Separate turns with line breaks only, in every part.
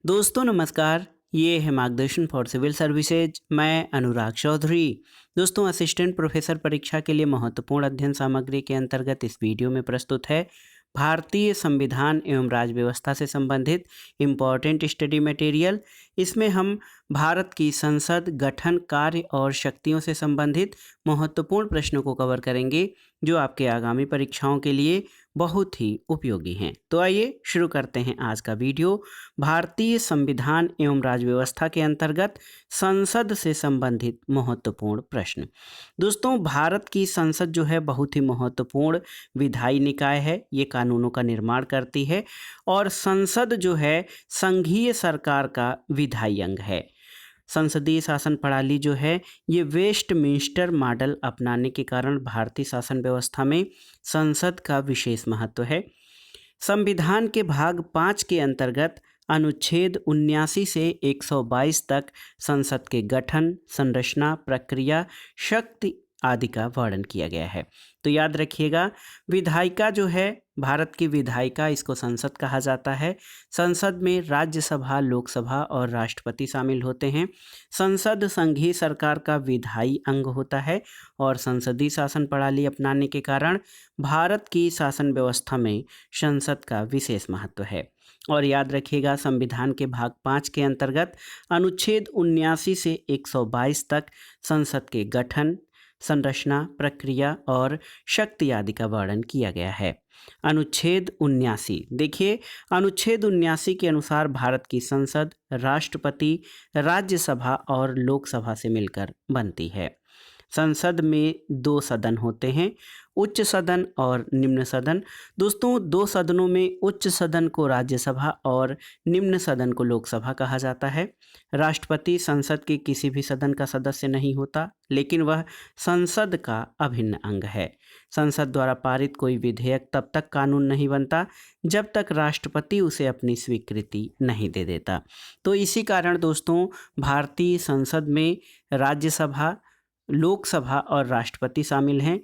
दोस्तों नमस्कार। ये है मार्गदर्शन फॉर सिविल सर्विसेज। मैं अनुराग चौधरी। दोस्तों असिस्टेंट प्रोफेसर परीक्षा के लिए महत्वपूर्ण अध्ययन सामग्री के अंतर्गत इस वीडियो में प्रस्तुत है भारतीय संविधान एवं राज्य व्यवस्था से संबंधित इम्पॉर्टेंट स्टडी मटेरियल। इसमें हम भारत की संसद गठन कार्य और शक्तियों से संबंधित महत्वपूर्ण प्रश्नों को कवर करेंगे जो आपके आगामी परीक्षाओं के लिए बहुत ही उपयोगी हैं। तो आइए शुरू करते हैं आज का वीडियो। भारतीय संविधान एवं राज्य व्यवस्था के अंतर्गत संसद से संबंधित महत्वपूर्ण प्रश्न। दोस्तों भारत की संसद जो है बहुत ही महत्वपूर्ण विधायी निकाय है। ये कानूनों का निर्माण करती है और संसद जो है संघीय सरकार का विधायी अंग है। संसदीय शासन प्रणाली जो है ये वेस्टमिंस्टर मॉडल अपनाने के कारण भारतीय शासन व्यवस्था में संसद का विशेष महत्व है। संविधान के भाग 5 के अंतर्गत अनुच्छेद 79 से 122 तक संसद के गठन, संरचना, प्रक्रिया, शक्ति आदि का वर्णन किया गया है। तो याद रखिएगा, विधायिका जो है भारत की विधायिका, इसको संसद कहा जाता है। संसद में राज्यसभा, लोकसभा और राष्ट्रपति शामिल होते हैं। संसद संघीय सरकार का विधायी अंग होता है और संसदीय शासन प्रणाली अपनाने के कारण भारत की शासन व्यवस्था में संसद का विशेष महत्व है। और याद रखिएगा, संविधान के भाग 5 के अंतर्गत अनुच्छेद 79 से 122 तक संसद के गठन, संरचना, प्रक्रिया और शक्ति आदि का वर्णन किया गया है। अनुच्छेद 79 देखिए, अनुच्छेद 79 के अनुसार भारत की संसद राष्ट्रपति, राज्यसभा और लोकसभा से मिलकर बनती है। संसद में 2 सदन होते हैं, उच्च सदन और निम्न सदन। दोस्तों 2 सदनों में उच्च सदन को राज्यसभा और निम्न सदन को लोकसभा कहा जाता है। राष्ट्रपति संसद के किसी भी सदन का सदस्य नहीं होता, लेकिन वह संसद का अभिन्न अंग है। संसद द्वारा पारित कोई विधेयक तब तक कानून नहीं बनता जब तक राष्ट्रपति उसे अपनी स्वीकृति नहीं दे देता। तो इसी कारण दोस्तों भारतीय संसद में राज्यसभा, लोकसभा और राष्ट्रपति शामिल हैं।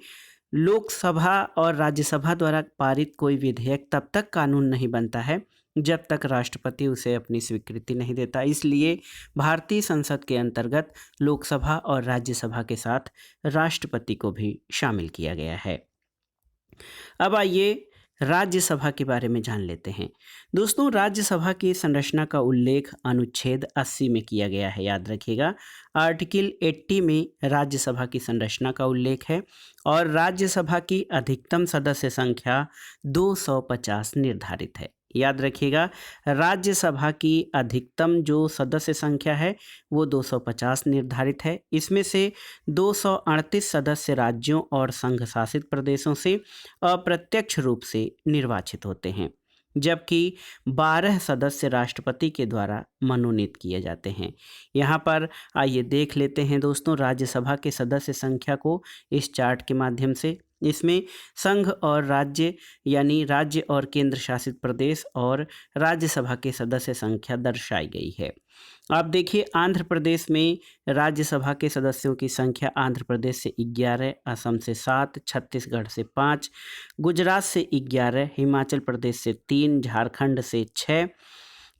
लोकसभा और राज्यसभा द्वारा पारित कोई विधेयक तब तक कानून नहीं बनता है जब तक राष्ट्रपति उसे अपनी स्वीकृति नहीं देता। इसलिए भारतीय संसद के अंतर्गत लोकसभा और राज्यसभा के साथ राष्ट्रपति को भी शामिल किया गया है। अब आइए राज्यसभा के बारे में जान लेते हैं। दोस्तों राज्यसभा की संरचना का उल्लेख अनुच्छेद 80 में किया गया है। याद रखिएगा, आर्टिकल 80 में राज्यसभा की संरचना का उल्लेख है और राज्यसभा की अधिकतम सदस्य संख्या 250 निर्धारित है। याद रखिएगा, राज्यसभा की अधिकतम जो सदस्य संख्या है वो 250 निर्धारित है। इसमें से 238 सदस्य राज्यों और संघ शासित प्रदेशों से अप्रत्यक्ष रूप से निर्वाचित होते हैं, जबकि 12 सदस्य राष्ट्रपति के द्वारा मनोनीत किए जाते हैं। यहाँ पर आइए देख लेते हैं दोस्तों राज्यसभा के सदस्य संख्या को इस चार्ट के माध्यम से। इसमें संघ और राज्य यानी राज्य और केंद्र शासित प्रदेश और राज्यसभा के सदस्य संख्या दर्शाई गई है। आप देखिए, आंध्र प्रदेश में राज्यसभा के सदस्यों की संख्या आंध्र प्रदेश से 11, असम से 7, छत्तीसगढ़ से 5, गुजरात से 11, हिमाचल प्रदेश से 3, झारखंड से 6,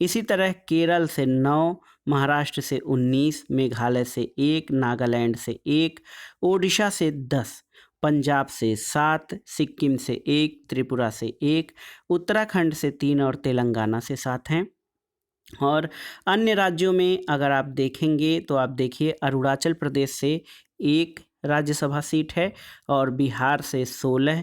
इसी तरह केरल से 9, महाराष्ट्र से 19, मेघालय से 1, नागालैंड से 1, ओडिशा से 10, पंजाब से 7, सिक्किम से 1, त्रिपुरा से 1, उत्तराखंड से 3 और तेलंगाना से 7 हैं। और अन्य राज्यों में अगर आप देखेंगे तो आप देखिए, अरुणाचल प्रदेश से 1 राज्यसभा सीट है और बिहार से 16,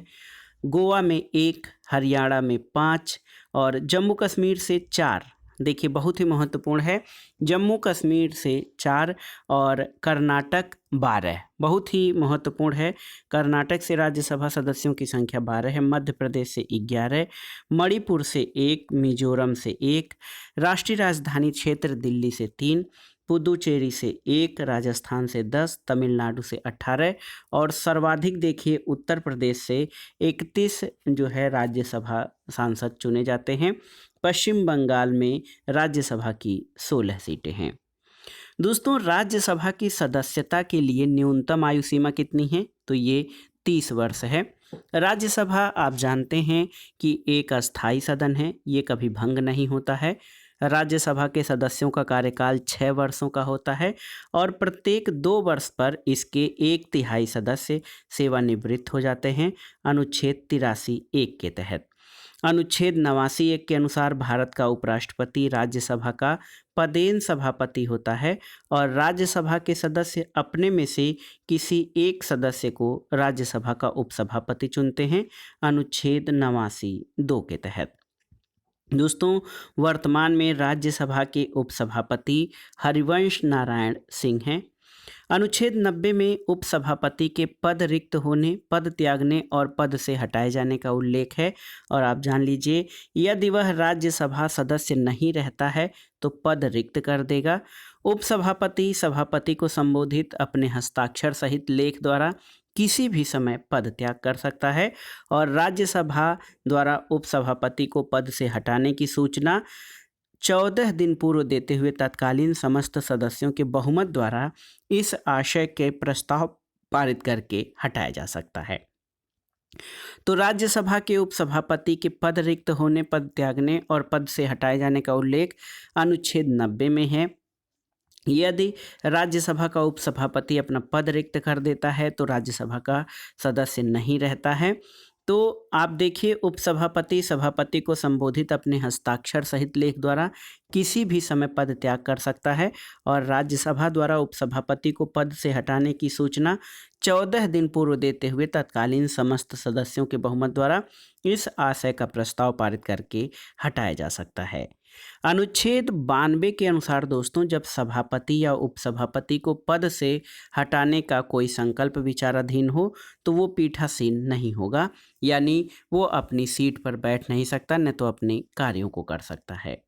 गोवा में 1, हरियाणा में 5 और जम्मू कश्मीर से 4। देखिए बहुत ही महत्वपूर्ण है, जम्मू कश्मीर से 4 और कर्नाटक 12, बहुत ही महत्वपूर्ण है। कर्नाटक से राज्यसभा सदस्यों की संख्या 12 है, मध्य प्रदेश से 11, मणिपुर से 1, मिजोरम से 1, राष्ट्रीय राजधानी क्षेत्र दिल्ली से 3, पुदुचेरी से 1, राजस्थान से 10, तमिलनाडु से 18 और सर्वाधिक देखिए उत्तर प्रदेश से 31 जो है राज्यसभा सांसद चुने जाते हैं। पश्चिम बंगाल में राज्यसभा की 16 सीटें हैं। दोस्तों राज्यसभा की सदस्यता के लिए न्यूनतम आयु सीमा कितनी है? तो ये 30 वर्ष है। राज्यसभा आप जानते हैं कि एक अस्थाई सदन है, ये कभी भंग नहीं होता है। राज्यसभा के सदस्यों का कार्यकाल 6 वर्षों का होता है और प्रत्येक 2 वर्ष पर इसके 1/3 सदस्य सेवानिवृत्त हो जाते हैं, अनुच्छेद 83(1) के तहत। अनुच्छेद 89(1) के अनुसार भारत का उपराष्ट्रपति राज्यसभा का पदेन सभापति होता है और राज्यसभा के सदस्य अपने में से किसी एक सदस्य को राज्यसभा का उपसभापति चुनते हैं, अनुच्छेद 89(2) के तहत। दोस्तों, वर्तमान में राज्यसभा के उपसभापति हरिवंश नारायण सिंह हैं। अनुच्छेद 90 में उपसभापति के पद रिक्त होने, पद त्यागने और पद से हटाए जाने का उल्लेख है और आप जान लीजिए, यदि वह राज्यसभा सदस्य नहीं रहता है तो पद रिक्त कर देगा। उपसभापति सभापति को संबोधित अपने हस्ताक्षर सहित लेख द्वारा किसी भी समय पद त्याग कर सकता है और राज्यसभा द्वारा उपसभापति को पद से हटाने की सूचना 14 दिन पूर्व देते हुए तत्कालीन समस्त सदस्यों के बहुमत द्वारा इस आशय के प्रस्ताव पारित करके हटाया जा सकता है। तो राज्यसभा के उपसभापति के पद रिक्त होने, पद त्यागने और पद से हटाए जाने का उल्लेख अनुच्छेद 90 में है। यदि राज्यसभा का उपसभापति अपना पद रिक्त कर देता है तो राज्यसभा का सदस्य नहीं रहता है। तो आप देखिए, उपसभापति सभापति को संबोधित अपने हस्ताक्षर सहित लेख द्वारा किसी भी समय पद त्याग कर सकता है और राज्यसभा द्वारा उपसभापति को पद से हटाने की सूचना 14 दिन पूर्व देते हुए तत्कालीन समस्त सदस्यों के बहुमत द्वारा इस आशय का प्रस्ताव पारित करके हटाया जा सकता है। अनुच्छेद 92 के अनुसार दोस्तों, जब सभापति या उपसभापति को पद से हटाने का कोई संकल्प विचाराधीन हो तो वो पीठासीन नहीं होगा, यानी वो अपनी सीट पर बैठ नहीं सकता, न तो अपने कार्यों को कर सकता है।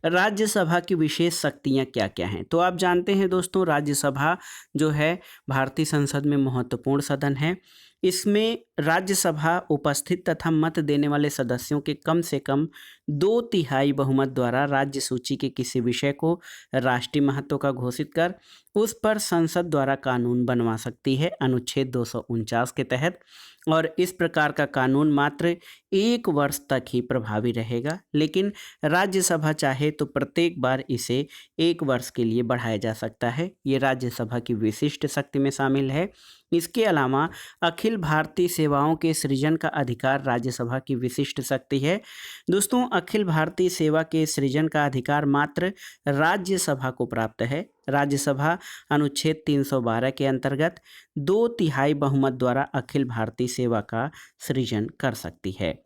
राज्यसभा की विशेष शक्तियां क्या क्या हैं? तो आप जानते हैं दोस्तों, राज्यसभा जो है भारतीय संसद में महत्वपूर्ण सदन है। इसमें राज्यसभा उपस्थित तथा मत देने वाले सदस्यों के कम से कम 2/3 बहुमत द्वारा राज्य सूची के किसी विषय को राष्ट्रीय महत्व का घोषित कर उस पर संसद द्वारा कानून बनवा सकती है, अनुच्छेद 249 के तहत। और इस प्रकार का कानून मात्र 1 वर्ष तक ही प्रभावी रहेगा, लेकिन राज्यसभा चाहे तो प्रत्येक बार इसे 1 वर्ष के लिए बढ़ाया जा सकता है। ये राज्यसभा की विशिष्ट शक्ति में शामिल है। इसके अलावा अखिल भारतीय सेवाओं के सृजन का अधिकार राज्यसभा की विशिष्ट शक्ति है। दोस्तों, अखिल भारतीय सेवा के सृजन का अधिकार मात्र राज्यसभा को प्राप्त है। राज्यसभा अनुच्छेद 312 के अंतर्गत 2/3 बहुमत द्वारा अखिल भारतीय सेवा का सृजन कर सकती है।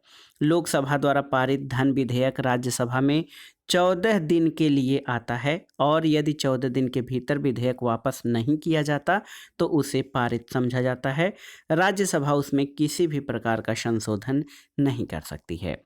लोकसभा द्वारा पारित धन विधेयक राज्यसभा में 14 दिन के लिए आता है और यदि 14 दिन के भीतर विधेयक वापस नहीं किया जाता तो उसे पारित समझा जाता है। राज्यसभा उसमें किसी भी प्रकार का संशोधन नहीं कर सकती है।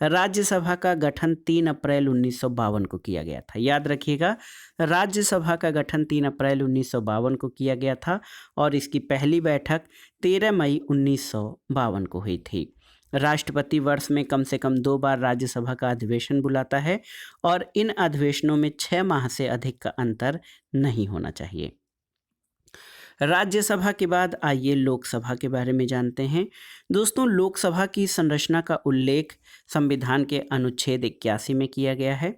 राज्यसभा का गठन 3 अप्रैल 1952 को किया गया था। याद रखिएगा, राज्यसभा का गठन 3 अप्रैल 1952 को किया गया था और इसकी पहली बैठक 13 मई 1952 को हुई थी। राष्ट्रपति वर्ष में कम से कम 2 बार राज्यसभा का अधिवेशन बुलाता है और इन अधिवेशनों में 6 माह से अधिक का अंतर नहीं होना चाहिए। राज्यसभा के बाद आइए लोकसभा के बारे में जानते हैं। दोस्तों, लोकसभा की संरचना का उल्लेख संविधान के अनुच्छेद 81 में किया गया है।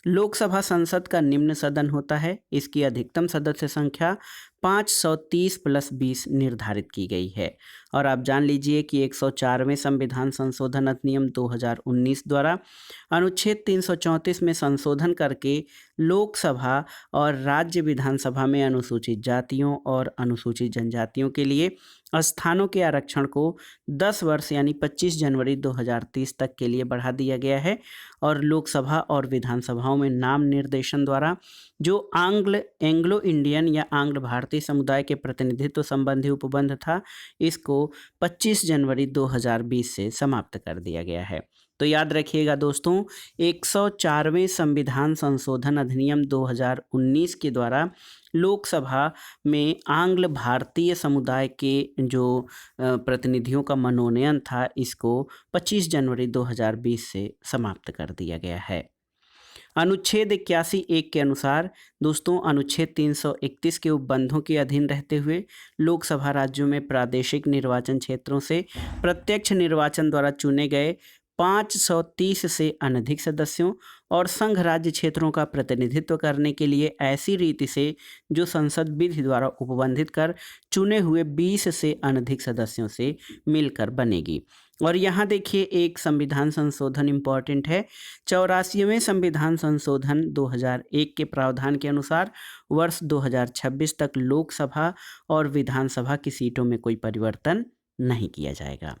लोकसभा संसद का निम्न सदन होता है। इसकी अधिकतम सदस्य संख्या 530 + 20 निर्धारित की गई है और आप जान लीजिए कि 104वें संविधान संशोधन अधिनियम 2019 द्वारा अनुच्छेद 334 में संशोधन करके लोकसभा और राज्य विधानसभा में अनुसूचित जातियों और अनुसूचित जनजातियों के लिए स्थानों के आरक्षण को 10 वर्ष यानी 25 जनवरी 2030 तक के लिए बढ़ा दिया गया है और लोकसभा और विधानसभाओं में नाम निर्देशन द्वारा जो एंग्लो इंडियन या आंग्ल भारतीय समुदाय के प्रतिनिधित्व संबंधी उपबंध था, इसको 25 जनवरी 2020 से समाप्त कर दिया गया है। तो याद रखिएगा दोस्तों, 104वें संविधान संशोधन अधिनियम 2019 के द्वारा लोकसभा में आंग्ल भारतीय समुदाय के जो प्रतिनिधियों का मनोनयन था, इसको 25 जनवरी 2020 से समाप्त कर दिया गया है। अनुच्छेद 81(1) के अनुसार दोस्तों, अनुच्छेद 331 के उपबंधों के अधीन रहते हुए लोकसभा राज्यों में प्रादेशिक निर्वाचन क्षेत्रों से प्रत्यक्ष निर्वाचन द्वारा चुने गए 530 से अनधिक सदस्यों और संघ राज्य क्षेत्रों का प्रतिनिधित्व करने के लिए ऐसी रीति से जो संसद विधि द्वारा उपबंधित कर चुने हुए 20 से अनधिक सदस्यों से मिलकर बनेगी। और यहाँ देखिए एक संविधान संशोधन इम्पॉर्टेंट है। 84वें संविधान संशोधन 2001 के प्रावधान के अनुसार वर्ष 2026 तक लोकसभा और विधानसभा की सीटों में कोई परिवर्तन नहीं किया जाएगा।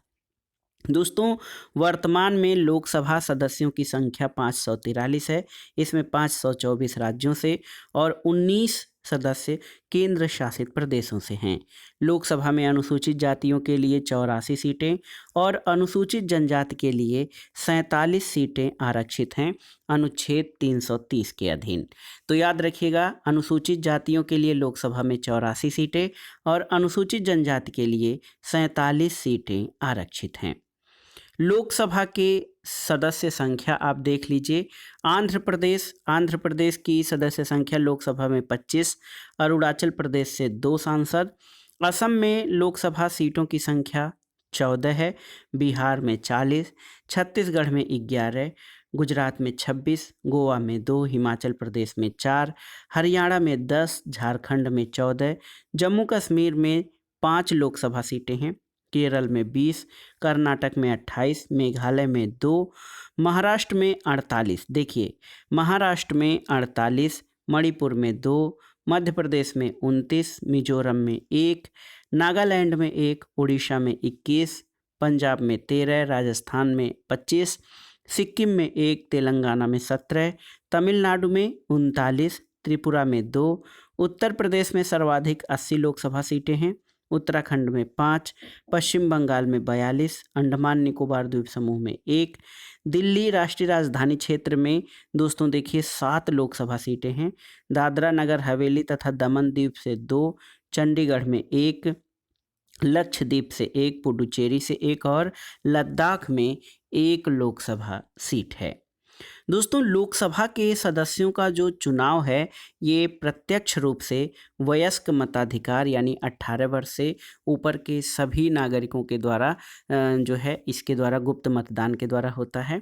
दोस्तों, वर्तमान में लोकसभा सदस्यों की संख्या 543 है। इसमें 524 राज्यों से और 19 सदस्य केंद्र शासित प्रदेशों से हैं। लोकसभा में अनुसूचित जातियों के लिए 84 सीटें और अनुसूचित जनजाति के लिए 47 सीटें आरक्षित हैं अनुच्छेद 330 के अधीन। तो याद रखिएगा, अनुसूचित जातियों के लिए लोकसभा में 84 सीटें और अनुसूचित जनजाति के लिए 47 सीटें आरक्षित हैं। लोकसभा के सदस्य संख्या आप देख लीजिए। आंध्र प्रदेश की सदस्य संख्या लोकसभा में 25, अरुणाचल प्रदेश से 2 सांसद। असम में लोकसभा सीटों की संख्या 14 है, बिहार में 40, छत्तीसगढ़ में 11, गुजरात में 26, गोवा में 2, हिमाचल प्रदेश में 4, हरियाणा में 10, झारखंड में 14, जम्मू कश्मीर में 5 लोकसभा सीटें हैं, केरल में 20, कर्नाटक में 28, मेघालय में 2, महाराष्ट्र में 48। देखिए, महाराष्ट्र में 48, मणिपुर में 2, मध्य प्रदेश में 29, मिजोरम में 1, नागालैंड में 1, उड़ीसा में 21, पंजाब में 13, राजस्थान में 25, सिक्किम में 1, तेलंगाना में 17, तमिलनाडु में 39, त्रिपुरा में 2, उत्तर प्रदेश में सर्वाधिक 80 लोकसभा सीटें हैं, उत्तराखंड में 5, पश्चिम बंगाल में 42, अंडमान निकोबार द्वीप समूह में 1, दिल्ली राष्ट्रीय राजधानी क्षेत्र में दोस्तों देखिए 7 लोकसभा सीटें हैं, दादरा नगर हवेली तथा दमन द्वीप से 2, चंडीगढ़ में 1, लक्षद्वीप से 1, पुडुचेरी से 1 और लद्दाख में 1 लोकसभा सीट है। दोस्तों, लोकसभा के सदस्यों का जो चुनाव है ये प्रत्यक्ष रूप से वयस्क मताधिकार यानी 18 वर्ष से ऊपर के सभी नागरिकों के द्वारा जो है इसके द्वारा गुप्त मतदान के द्वारा होता है।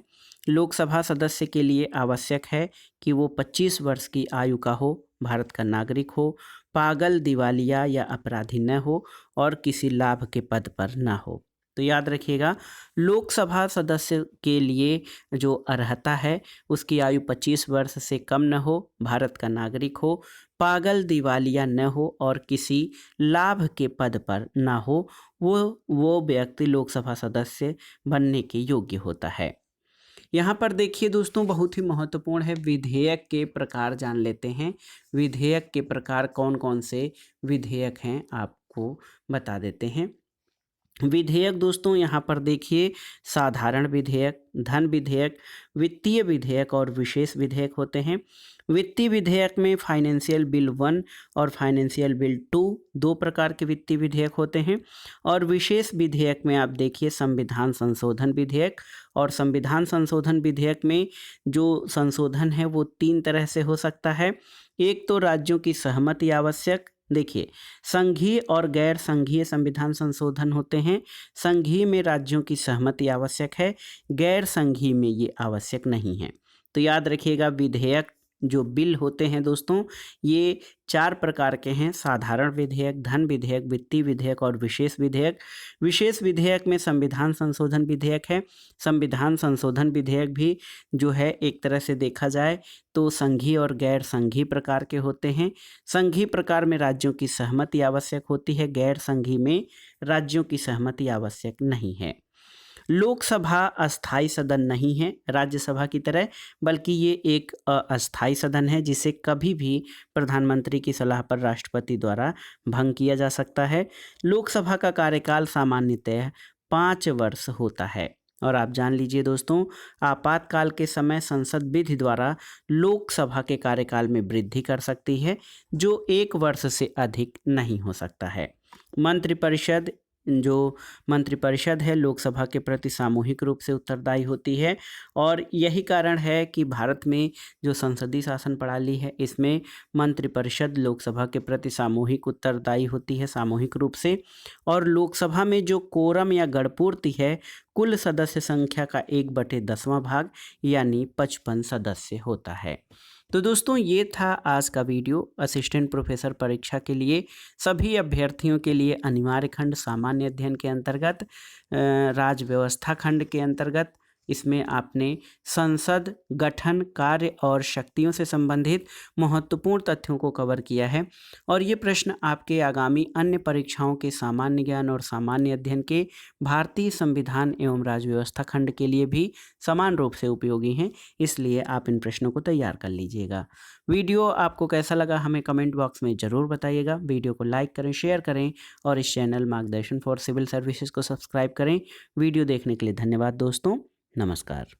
लोकसभा सदस्य के लिए आवश्यक है कि वो 25 वर्ष की आयु का हो, भारत का नागरिक हो, पागल, दिवालिया या अपराधी न हो और किसी लाभ के पद पर न हो। तो याद रखिएगा, लोकसभा सदस्य के लिए जो अर्हता है उसकी आयु 25 वर्ष से कम न हो, भारत का नागरिक हो, पागल, दिवालिया न हो और किसी लाभ के पद पर ना हो, वो व्यक्ति लोकसभा सदस्य बनने के योग्य होता है। यहाँ पर देखिए दोस्तों, बहुत ही महत्वपूर्ण है, विधेयक के प्रकार जान लेते हैं। विधेयक के प्रकार कौन कौन से विधेयक हैं आपको बता देते हैं। विधेयक दोस्तों यहाँ पर देखिए, साधारण विधेयक, धन विधेयक, वित्तीय विधेयक और विशेष विधेयक होते हैं। वित्तीय विधेयक में फाइनेंशियल बिल 1 और फाइनेंशियल बिल 2 दो प्रकार के वित्तीय विधेयक होते हैं। और विशेष विधेयक में आप देखिए संविधान संशोधन विधेयक, और संविधान संशोधन विधेयक में जो संशोधन है वो 3 तरह से हो सकता है। एक तो राज्यों की सहमति आवश्यक, देखिए संघीय और गैर संघीय संविधान संशोधन होते हैं। संघीय में राज्यों की सहमति आवश्यक है, गैर संघीय में ये आवश्यक नहीं है। तो याद रखिएगा, विधेयक जो बिल होते हैं दोस्तों ये 4 प्रकार के हैं, साधारण विधेयक, धन विधेयक, वित्तीय विधेयक और विशेष विधेयक। विशेष विधेयक में संविधान संशोधन विधेयक है। संविधान संशोधन विधेयक भी जो है एक तरह से देखा जाए तो संघीय और गैर संघीय प्रकार के होते हैं। संघीय प्रकार में राज्यों की सहमति आवश्यक होती है, गैर संघीय में राज्यों की सहमति आवश्यक नहीं है। लोकसभा अस्थाई सदन नहीं है राज्यसभा की तरह, बल्कि ये एक अस्थाई सदन है जिसे कभी भी प्रधानमंत्री की सलाह पर राष्ट्रपति द्वारा भंग किया जा सकता है। लोकसभा का कार्यकाल सामान्यतः 5 वर्ष होता है। और आप जान लीजिए दोस्तों, आपातकाल के समय संसद विधि द्वारा लोकसभा के कार्यकाल में वृद्धि कर सकती है, जो 1 वर्ष से अधिक नहीं हो सकता है। मंत्रिपरिषद जो मंत्रिपरिषद है लोकसभा के प्रति सामूहिक रूप से उत्तरदायी होती है और यही कारण है कि भारत में जो संसदीय शासन प्रणाली है इसमें मंत्रिपरिषद लोकसभा के प्रति सामूहिक उत्तरदायी होती है सामूहिक रूप से। और लोकसभा में जो कोरम या गणपूर्ति है कुल सदस्य संख्या का 1/10वां भाग यानी 55 सदस्य होता है। तो दोस्तों ये था आज का वीडियो असिस्टेंट प्रोफेसर परीक्षा के लिए सभी अभ्यर्थियों के लिए अनिवार्य खंड सामान्य अध्ययन के अंतर्गत राज्य व्यवस्था खंड के अंतर्गत इसमें आपने संसद गठन कार्य और शक्तियों से संबंधित महत्वपूर्ण तथ्यों को कवर किया है और ये प्रश्न आपके आगामी अन्य परीक्षाओं के सामान्य ज्ञान और सामान्य अध्ययन के भारतीय संविधान एवं राज्य व्यवस्था खंड के लिए भी समान रूप से उपयोगी हैं, इसलिए आप इन प्रश्नों को तैयार कर लीजिएगा। वीडियो आपको कैसा लगा हमें कमेंट बॉक्स में ज़रूर बताइएगा। वीडियो को लाइक करें, शेयर करें और इस चैनल मार्गदर्शन फॉर सिविल सर्विसेज को सब्सक्राइब करें। वीडियो देखने के लिए धन्यवाद दोस्तों, नमस्कार।